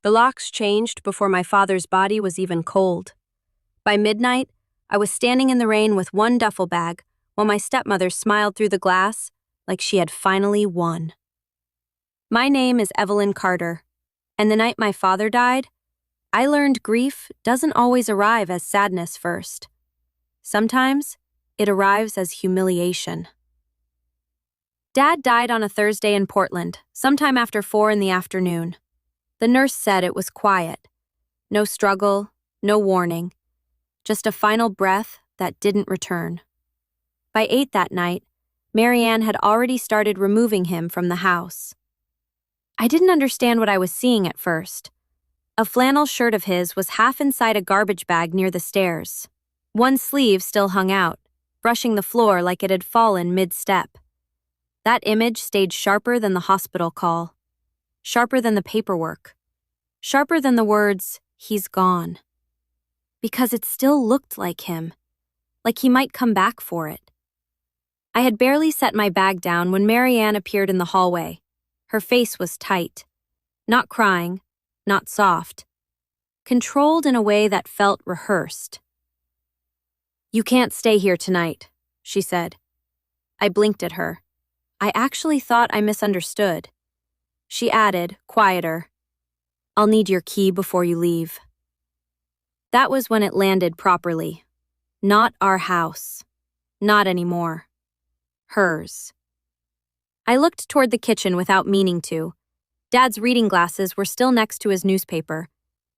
The locks changed before my father's body was even cold. By midnight, I was standing in the rain with one duffel bag, while my stepmother smiled through the glass like she had finally won. My name is Evelyn Carter, and the night my father died, I learned grief doesn't always arrive as sadness first. Sometimes, it arrives as humiliation. Dad died on a Thursday in Portland, sometime after 4 in the afternoon. The nurse said it was quiet. No struggle, no warning. Just a final breath that didn't return. By 8 that night, Marianne had already started removing him from the house. I didn't understand what I was seeing at first. A flannel shirt of his was half inside a garbage bag near the stairs. One sleeve still hung out, brushing the floor like it had fallen mid-step. That image stayed sharper than the hospital call, sharper than the paperwork, sharper than the words, "He's gone." Because it still looked like him, like he might come back for it. I had barely set my bag down when Marianne appeared in the hallway. Her face was tight, not crying, not soft, controlled in a way that felt rehearsed. "You can't stay here tonight," she said. I blinked at her. I actually thought I misunderstood. She added, quieter, "I'll need your key before you leave." That was when it landed properly. Not our house. Not anymore. Hers. I looked toward the kitchen without meaning to. Dad's reading glasses were still next to his newspaper.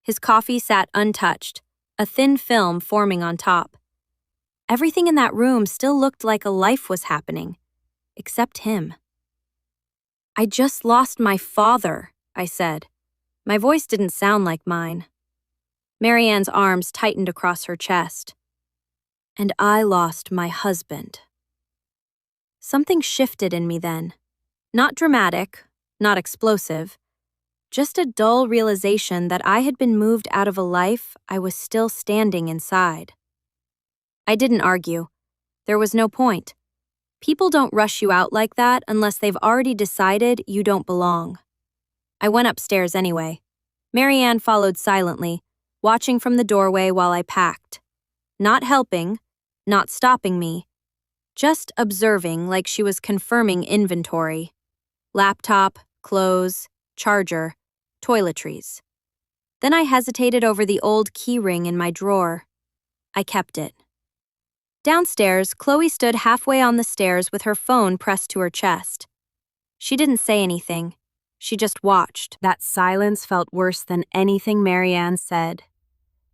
His coffee sat untouched, a thin film forming on top. Everything in that room still looked like a life was happening, except him. "I just lost my father," I said. My voice didn't sound like mine. Marianne's arms tightened across her chest. "And I lost my husband." Something shifted in me then. Not dramatic, not explosive, just a dull realization that I had been moved out of a life I was still standing inside. I didn't argue. There was no point. People don't rush you out like that unless they've already decided you don't belong. I went upstairs anyway. Marianne followed silently, watching from the doorway while I packed. Not helping, not stopping me, just observing like she was confirming inventory. Laptop, clothes, charger, toiletries. Then I hesitated over the old key ring in my drawer. I kept it. Downstairs, Chloe stood halfway on the stairs with her phone pressed to her chest. She didn't say anything. She just watched. That silence felt worse than anything Marianne said.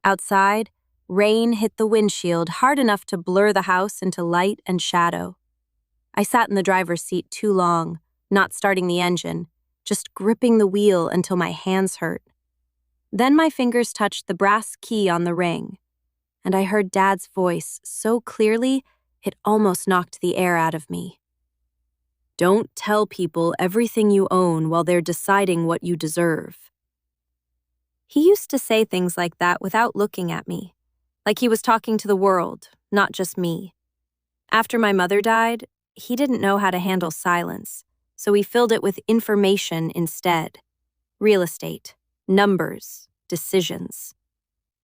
Outside, rain hit the windshield hard enough to blur the house into light and shadow. I sat in the driver's seat too long, not starting the engine, just gripping the wheel until my hands hurt. Then my fingers touched the brass key on the ring, and I heard Dad's voice so clearly it almost knocked the air out of me. "Don't tell people everything you own while they're deciding what you deserve." He used to say things like that without looking at me, like he was talking to the world, not just me. After my mother died, he didn't know how to handle silence, so he filled it with information instead. Real estate, numbers, decisions.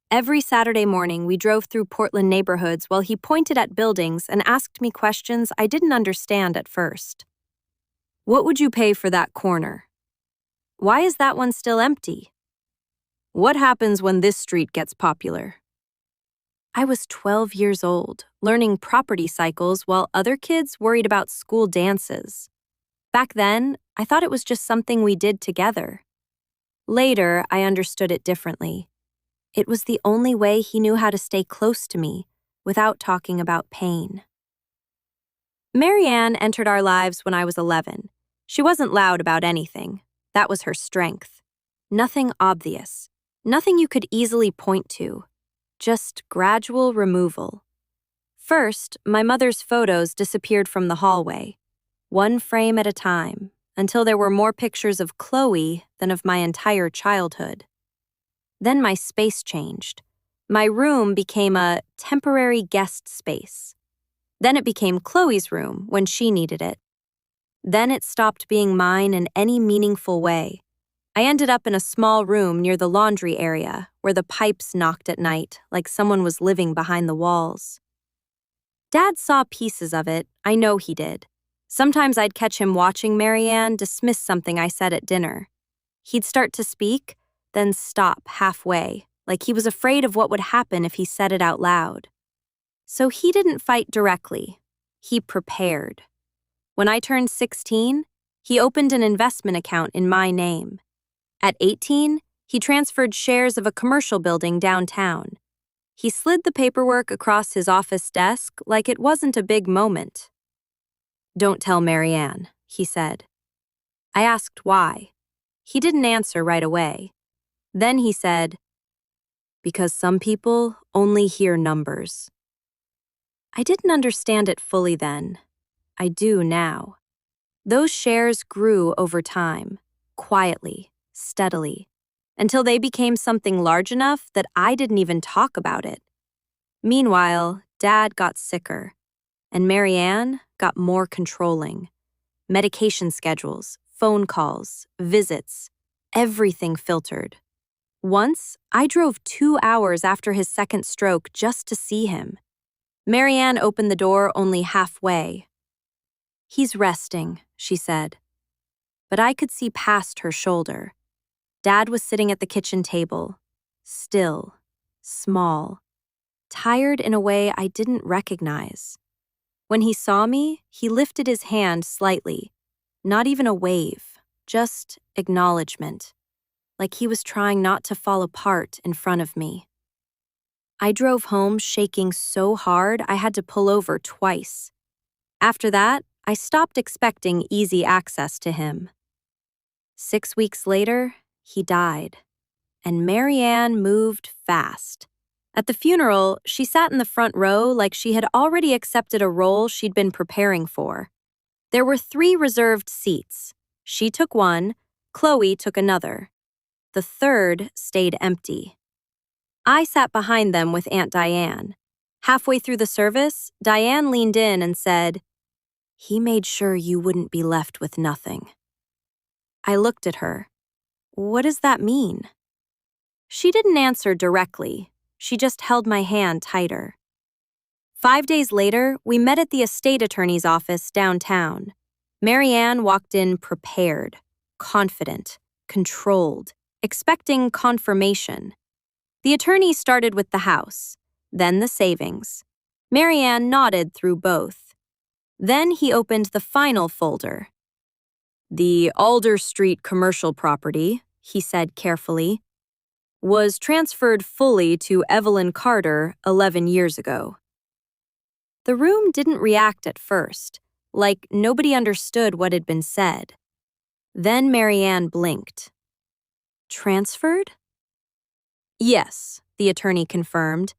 Every Saturday morning, we drove through Portland neighborhoods while he pointed at buildings and asked me questions I didn't understand at first. "What would you pay for that corner? Why is that one still empty? What happens when this street gets popular?" I was 12 years old, learning property cycles while other kids worried about school dances. Back then, I thought it was just something we did together. Later, I understood it differently. It was the only way he knew how to stay close to me without talking about pain. Marianne entered our lives when I was 11. She wasn't loud about anything. That was her strength. Nothing obvious. Nothing you could easily point to. Just gradual removal. First, my mother's photos disappeared from the hallway, one frame at a time, until there were more pictures of Chloe than of my entire childhood. Then my space changed. My room became a temporary guest space. Then it became Chloe's room when she needed it. Then it stopped being mine in any meaningful way. I ended up in a small room near the laundry area where the pipes knocked at night like someone was living behind the walls. Dad saw pieces of it, I know he did. Sometimes I'd catch him watching Marianne dismiss something I said at dinner. He'd start to speak, then stop halfway, like he was afraid of what would happen if he said it out loud. So he didn't fight directly. He prepared. When I turned 16, he opened an investment account in my name. At 18, he transferred shares of a commercial building downtown. He slid the paperwork across his office desk like it wasn't a big moment. "Don't tell Marianne," he said. I asked why. He didn't answer right away. Then he said, "Because some people only hear numbers." I didn't understand it fully then. I do now. Those shares grew over time, quietly, steadily, until they became something large enough that I didn't even talk about it. Meanwhile, Dad got sicker, and Marianne got more controlling. Medication schedules, phone calls, visits, everything filtered. Once, I drove 2 hours after his second stroke just to see him. Marianne opened the door only halfway. "He's resting," she said. But I could see past her shoulder. Dad was sitting at the kitchen table, still, small, tired in a way I didn't recognize. When he saw me, he lifted his hand slightly, not even a wave, just acknowledgement, like he was trying not to fall apart in front of me. I drove home shaking so hard I had to pull over twice. After that, I stopped expecting easy access to him. 6 weeks later, he died, and Marianne moved fast. At the funeral, she sat in the front row like she had already accepted a role she'd been preparing for. There were 3 reserved seats. She took one, Chloe took another. The third stayed empty. I sat behind them with Aunt Diane. Halfway through the service, Diane leaned in and said, "He made sure you wouldn't be left with nothing." I looked at her. What does that mean? She didn't answer directly. She just held my hand tighter. 5 days later, we met at the estate attorney's office downtown. Marianne walked in prepared, confident, controlled, expecting confirmation. The attorney started with the house, then the savings. Marianne nodded through both. Then he opened the final folder. "The Alder Street commercial property," he said carefully, "was transferred fully to Evelyn Carter 11 years ago." The room didn't react at first, like nobody understood what had been said. Then Marianne blinked. "Transferred?" "Yes," the attorney confirmed.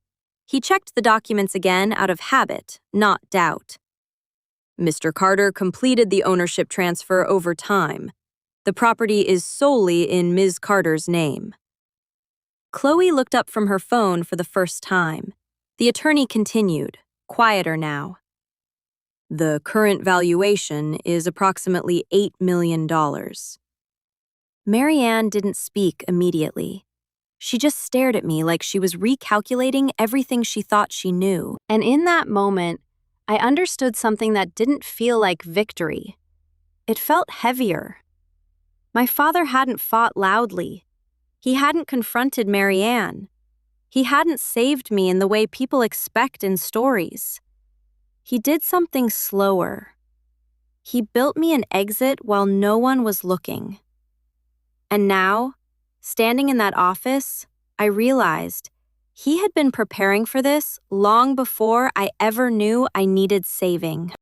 He checked the documents again out of habit, not doubt. "Mr. Carter completed the ownership transfer over time. The property is solely in Ms. Carter's name." Chloe looked up from her phone for the first time. The attorney continued, quieter now. "The current valuation is approximately $8 million. Marianne didn't speak immediately. She just stared at me like she was recalculating everything she thought she knew. And in that moment, I understood something that didn't feel like victory. It felt heavier. My father hadn't fought loudly. He hadn't confronted Marianne. He hadn't saved me in the way people expect in stories. He did something slower. He built me an exit while no one was looking. And now, standing in that office, I realized he had been preparing for this long before I ever knew I needed saving.